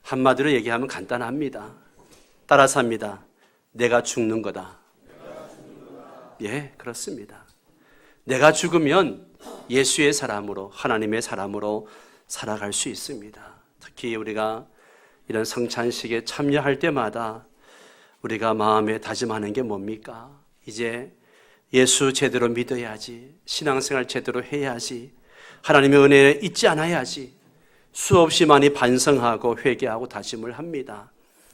한마디로 얘기하면 간단합니다. 따라서 합니다. 내가 죽는 거다. 예, 그렇습니다. 내가 죽으면 예수의 사람으로, 하나님의 사람으로 살아갈 수 있습니다. 특히 우리가 이런 성찬식에 참여할 때마다 우리가 마음에 다짐하는 게 뭡니까? 이제 예수 제대로 믿어야지, 신앙생활 제대로 해야지, 하나님의 은혜에 잊지 않아야지 수없이 많이 반성하고 회개하고 다짐을 합니다.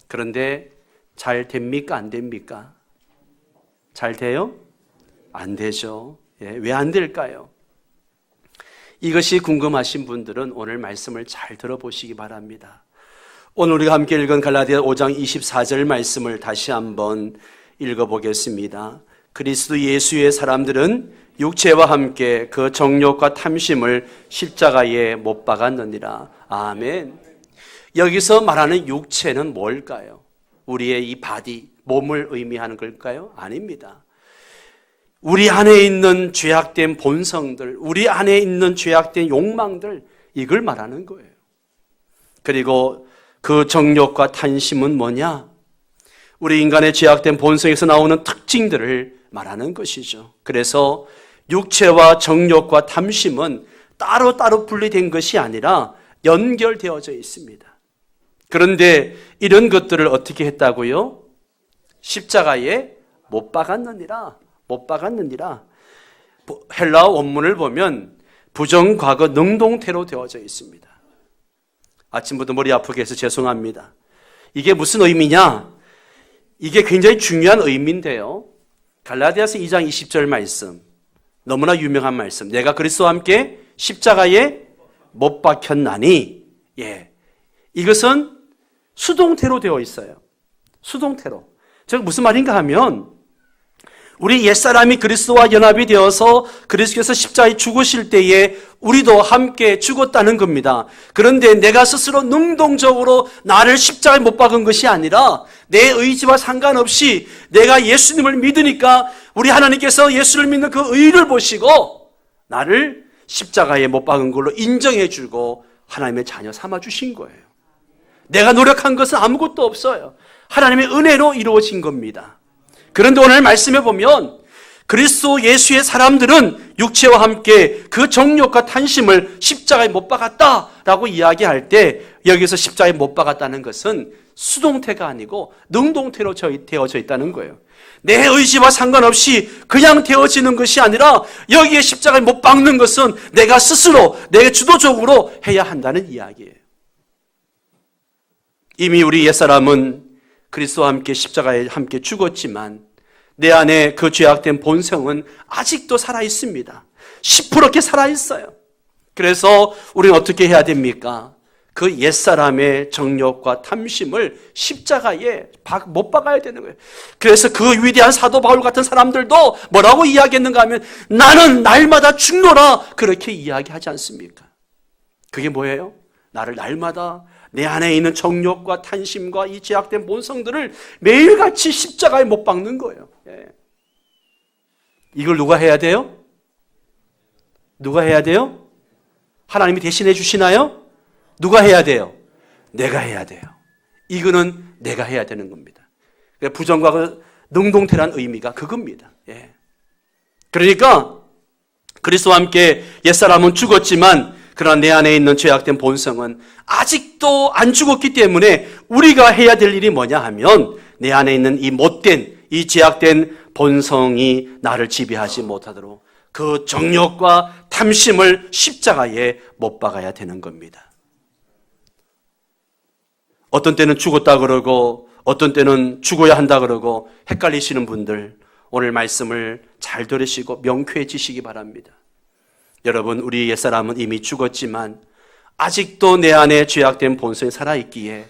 그런데 잘 됩니까? 안 됩니까? 잘 돼요? 안 되죠. 예, 왜 안 될까요? 이것이 궁금하신 분들은 오늘 말씀을 잘 들어보시기 바랍니다. 오늘 우리가 함께 읽은 갈라디아 5장 24절 말씀을 다시 한번 읽어보겠습니다. 그리스도 예수의 사람들은 육체와 함께 그 정욕과 탐심을 십자가에 못 박았느니라. 아멘. 여기서 말하는 육체는 뭘까요? 우리의 이 바디, 몸을 의미하는 걸까요? 아닙니다. 우리 안에 있는 죄악된 본성들, 우리 안에 있는 죄악된 욕망들, 이걸 말하는 거예요. 그리고 그 정욕과 탐심은 뭐냐? 우리 인간의 죄악된 본성에서 나오는 특징들을 말하는 것이죠. 그래서 육체와 정욕과 탐심은 따로따로 분리된 것이 아니라 연결되어져 있습니다. 그런데 이런 것들을 어떻게 했다고요? 십자가에 못 박았느니라. 못 박았느니라. 헬라어 원문을 보면 부정과거 능동태로 되어져 있습니다. 아침부터 머리 아프게 해서 죄송합니다. 이게 무슨 의미냐? 이게 굉장히 중요한 의미인데요. 갈라디아서 2장 20절 말씀, 너무나 유명한 말씀. 내가 그리스도와 함께 십자가에 못 박혔나니, 예, 이것은 수동태로 되어 있어요. 수동태로. 즉 무슨 말인가 하면 우리 옛사람이 그리스도와 연합이 되어서 그리스도께서 십자가에 죽으실 때에 우리도 함께 죽었다는 겁니다. 그런데 내가 스스로 능동적으로 나를 십자가에 못 박은 것이 아니라 내 의지와 상관없이 내가 예수님을 믿으니까 우리 하나님께서 예수를 믿는 그 의를 보시고 나를 십자가에 못 박은 걸로 인정해 주고 하나님의 자녀 삼아 주신 거예요. 내가 노력한 것은 아무것도 없어요. 하나님의 은혜로 이루어진 겁니다. 그런데 오늘 말씀해 보면 그리스도 예수의 사람들은 육체와 함께 그 정욕과 탐심을 십자가에 못 박았다라고 이야기할 때 여기서 십자가에 못 박았다는 것은 수동태가 아니고 능동태로 되어져 있다는 거예요. 내 의지와 상관없이 그냥 되어지는 것이 아니라 여기에 십자가에 못 박는 것은 내가 스스로 내가 주도적으로 해야 한다는 이야기예요. 이미 우리 옛사람은 그리스도와 함께 십자가에 함께 죽었지만 내 안에 그 죄악된 본성은 아직도 살아있습니다. 시퍼렇게 살아있어요. 그래서 우리는 어떻게 해야 됩니까? 그 옛사람의 정욕과 탐심을 십자가에 못 박아야 되는 거예요. 그래서 그 위대한 사도 바울 같은 사람들도 뭐라고 이야기했는가 하면 나는 날마다 죽노라 그렇게 이야기하지 않습니까? 그게 뭐예요? 나를 날마다 내 안에 있는 정욕과 탐심과 이 죄악된 본성들을 매일같이 십자가에 못 박는 거예요. 예. 이걸 누가 해야 돼요? 누가 해야 돼요? 하나님이 대신해 주시나요? 누가 해야 돼요? 내가 해야 돼요. 이거는 내가 해야 되는 겁니다. 부정과 능동태란 의미가 그겁니다. 예. 그러니까 그리스도와 함께 옛사람은 죽었지만 그러나 내 안에 있는 죄악된 본성은 아직도 안 죽었기 때문에 우리가 해야 될 일이 뭐냐 하면 내 안에 있는 이 못된, 이 죄악된 본성이 나를 지배하지 못하도록 그 정욕과 탐심을 십자가에 못 박아야 되는 겁니다. 어떤 때는 죽었다 그러고 어떤 때는 죽어야 한다 그러고 헷갈리시는 분들 오늘 말씀을 잘 들으시고 명쾌해지시기 바랍니다. 여러분, 우리 옛사람은 이미 죽었지만 아직도 내 안에 죄악된 본성이 살아있기에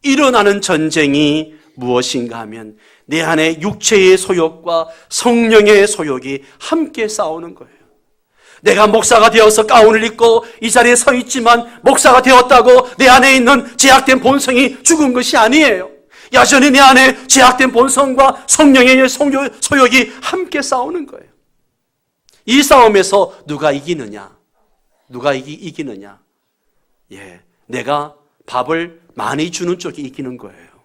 일어나는 전쟁이 무엇인가 하면 내 안에 육체의 소욕과 성령의 소욕이 함께 싸우는 거예요. 내가 목사가 되어서 가운을 입고 이 자리에 서 있지만 목사가 되었다고 내 안에 있는 죄악된 본성이 죽은 것이 아니에요. 여전히 내 안에 죄악된 본성과 성령의 소욕이 함께 싸우는 거예요. 이 싸움에서 누가 이기느냐? 누가 이기느냐? 예, 내가 밥을 많이 주는 쪽이 이기는 거예요.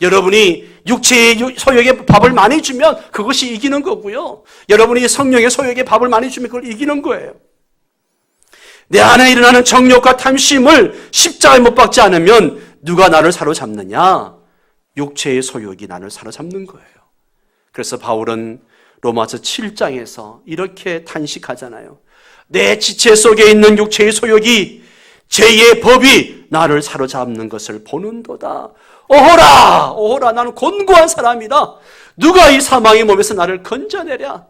여러분이 육체의 소욕에 밥을 많이 주면 그것이 이기는 거고요. 여러분이 성령의 소욕에 밥을 많이 주면 그걸 이기는 거예요. 내 안에 일어나는 정욕과 탐심을 십자가에 못 박지 않으면 누가 나를 사로잡느냐? 육체의 소욕이 나를 사로잡는 거예요. 그래서 바울은 로마서 7장에서 이렇게 탄식하잖아요. 내 지체 속에 있는 육체의 소욕이 죄의 법이 나를 사로잡는 것을 보는도다. 오호라! 오호라! 나는 곤고한 사람이다. 누가 이 사망의 몸에서 나를 건져내랴?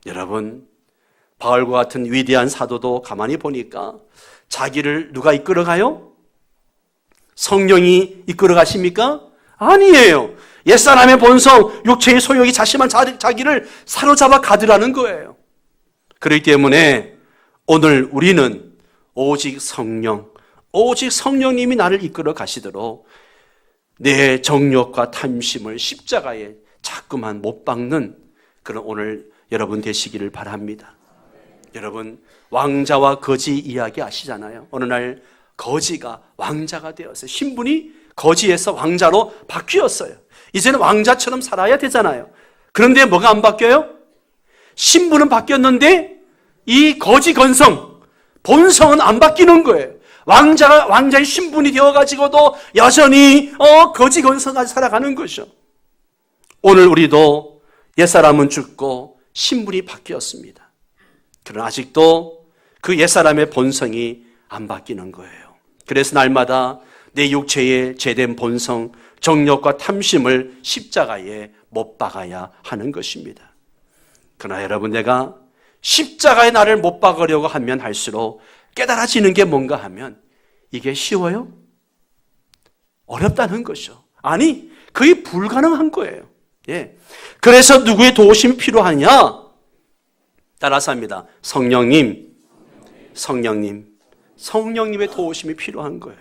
여러분, 바울과 같은 위대한 사도도 가만히 보니까 자기를 누가 이끌어가요? 성령이 이끌어가십니까? 아니에요. 옛사람의 본성, 육체의 소욕이 자기를 사로잡아 가더라는 거예요. 그렇기 때문에 오늘 우리는 오직 성령님이 나를 이끌어 가시도록 내 정욕과 탐심을 십자가에 자꾸만 못 박는 그런 오늘 여러분 되시기를 바랍니다. 여러분, 왕자와 거지 이야기 아시잖아요. 어느 날 거지가 왕자가 되었어요. 신분이 거지에서 왕자로 바뀌었어요. 이제는 왕자처럼 살아야 되잖아요. 그런데 뭐가 안 바뀌어요? 신분은 바뀌었는데 이 거지 건성, 본성은 안 바뀌는 거예요. 왕자의 신분이 되어가지고도 여전히 거지 건성까지 살아가는 거죠. 오늘 우리도 옛사람은 죽고 신분이 바뀌었습니다. 그러나 아직도 그 옛사람의 본성이 안 바뀌는 거예요. 그래서 날마다 내 육체의 죄된 본성, 정욕과 탐심을 십자가에 못 박아야 하는 것입니다. 그러나 여러분, 내가 십자가에 나를 못 박으려고 하면 할수록 깨달아지는 게 뭔가 하면 이게 쉬워요? 어렵다는 것이죠. 아니, 거의 불가능한 거예요. 예. 그래서 누구의 도우심이 필요하냐? 따라서 합니다. 성령님의 도우심이 필요한 거예요.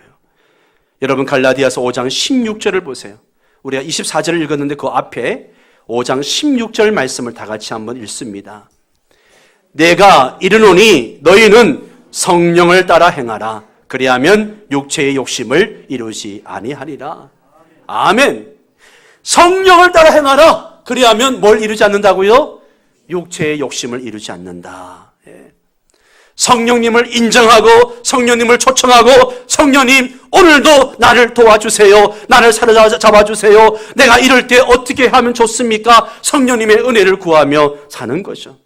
여러분, 갈라디아서 5장 16절을 보세요. 우리가 24절을 읽었는데 그 앞에 5장 16절 말씀을 다 같이 한번 읽습니다. 내가 이르노니 너희는 성령을 따라 행하라. 그리하면 육체의 욕심을 이루지 아니하리라. 아멘. 성령을 따라 행하라. 그리하면 뭘 이루지 않는다고요? 육체의 욕심을 이루지 않는다. 예. 성령님을 인정하고 성령님을 초청하고, 성령님 오늘도 나를 도와주세요. 나를 사로잡아주세요. 내가 이럴 때 어떻게 하면 좋습니까? 성령님의 은혜를 구하며 사는 거죠.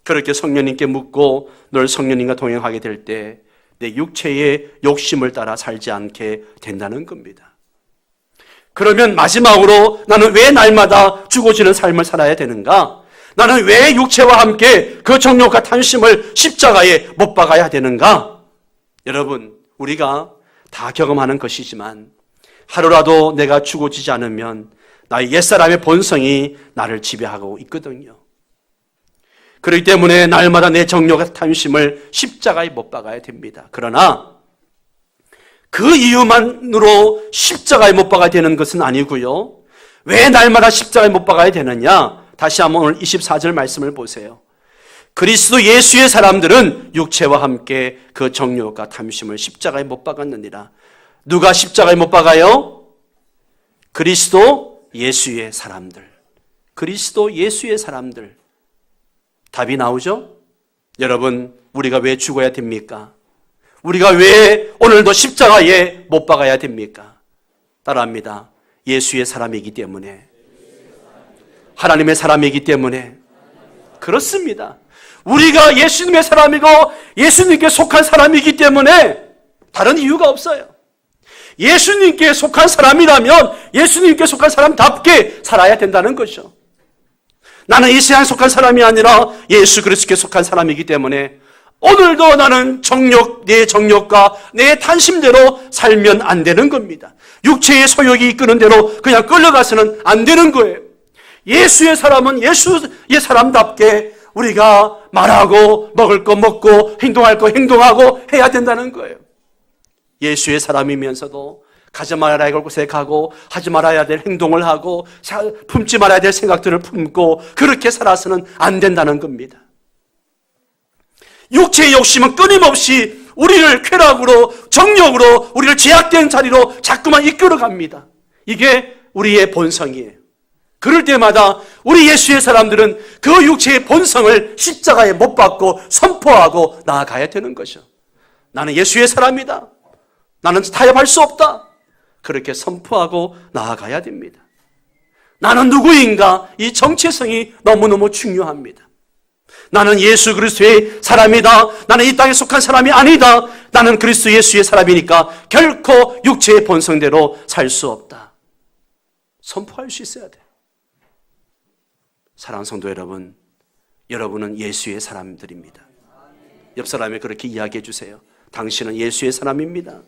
그렇게 성령님께 묻고 늘 성령님과 동행하게 될 때 내 육체의 욕심을 따라 살지 않게 된다는 겁니다. 그러면 마지막으로 나는 왜 날마다 죽어지는 삶을 살아야 되는가? 나는 왜 육체와 함께 그 정욕과 탐심을 십자가에 못 박아야 되는가? 여러분, 우리가 다 경험하는 것이지만 하루라도 내가 죽어지지 않으면 나의 옛사람의 본성이 나를 지배하고 있거든요. 그렇기 때문에 날마다 내 정욕과 탐심을 십자가에 못 박아야 됩니다. 그러나 그 이유만으로 십자가에 못 박아야 되는 것은 아니고요. 왜 날마다 십자가에 못 박아야 되느냐? 다시 한번 오늘 24절 말씀을 보세요. 그리스도 예수의 사람들은 육체와 함께 그 정욕과 탐심을 십자가에 못 박았느니라. 누가 십자가에 못 박아요? 그리스도 예수의 사람들. 그리스도 예수의 사람들. 답이 나오죠? 여러분, 우리가 왜 죽어야 됩니까? 우리가 왜 오늘도 십자가에 못 박아야 됩니까? 따라합니다. 예수의 사람이기 때문에. 하나님의 사람이기 때문에. 그렇습니다. 우리가 예수님의 사람이고 예수님께 속한 사람이기 때문에 다른 이유가 없어요. 예수님께 속한 사람이라면 예수님께 속한 사람답게 살아야 된다는 거죠. 나는 이 세상에 속한 사람이 아니라 예수 그리스도께 속한 사람이기 때문에 오늘도 나는 내 정욕과 내 탄심대로 살면 안 되는 겁니다. 육체의 소욕이 이끄는 대로 그냥 끌려가서는 안 되는 거예요. 예수의 사람은 예수의 사람답게 우리가 말하고 먹을 거 먹고 행동할 거 행동하고 해야 된다는 거예요. 예수의 사람이면서도 가지 말아야 할 곳에 가고 하지 말아야 될 행동을 하고 품지 말아야 될 생각들을 품고 그렇게 살아서는 안 된다는 겁니다. 육체의 욕심은 끊임없이 우리를 쾌락으로, 정욕으로, 우리를 죄악된 자리로 자꾸만 이끌어갑니다. 이게 우리의 본성이에요. 그럴 때마다 우리 예수의 사람들은 그 육체의 본성을 십자가에 못 박고 선포하고 나아가야 되는 것이죠. 나는 예수의 사람이다. 나는 타협할 수 없다. 그렇게 선포하고 나아가야 됩니다. 나는 누구인가? 이 정체성이 너무너무 중요합니다. 나는 예수 그리스도의 사람이다. 나는 이 땅에 속한 사람이 아니다. 나는 그리스도 예수의 사람이니까 결코 육체의 본성대로 살 수 없다. 선포할 수 있어야 돼요. 사랑하는 성도 여러분, 여러분은 예수의 사람들입니다. 옆 사람에 그렇게 이야기해 주세요. 당신은 예수의 사람입니다.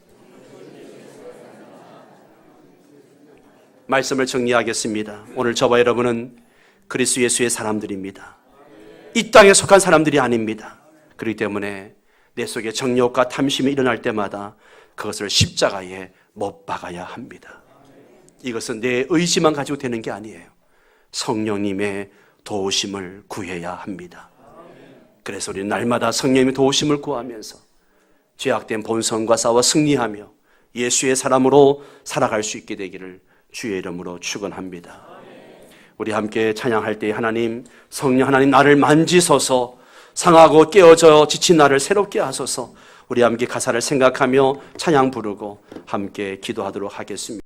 말씀을 정리하겠습니다. 오늘 저와 여러분은 그리스도 예수의 사람들입니다. 이 땅에 속한 사람들이 아닙니다. 그렇기 때문에 내 속에 정욕과 탐심이 일어날 때마다 그것을 십자가에 못 박아야 합니다. 이것은 내 의지만 가지고 되는 게 아니에요. 성령님의 도우심을 구해야 합니다. 그래서 우리는 날마다 성령님의 도우심을 구하면서 죄악된 본성과 싸워 승리하며 예수의 사람으로 살아갈 수 있게 되기를 주의 이름으로 축원합니다. 우리 함께 찬양할 때 하나님, 성령 하나님 나를 만지소서, 상하고 깨어져 지친 나를 새롭게 하소서. 우리 함께 가사를 생각하며 찬양 부르고 함께 기도하도록 하겠습니다.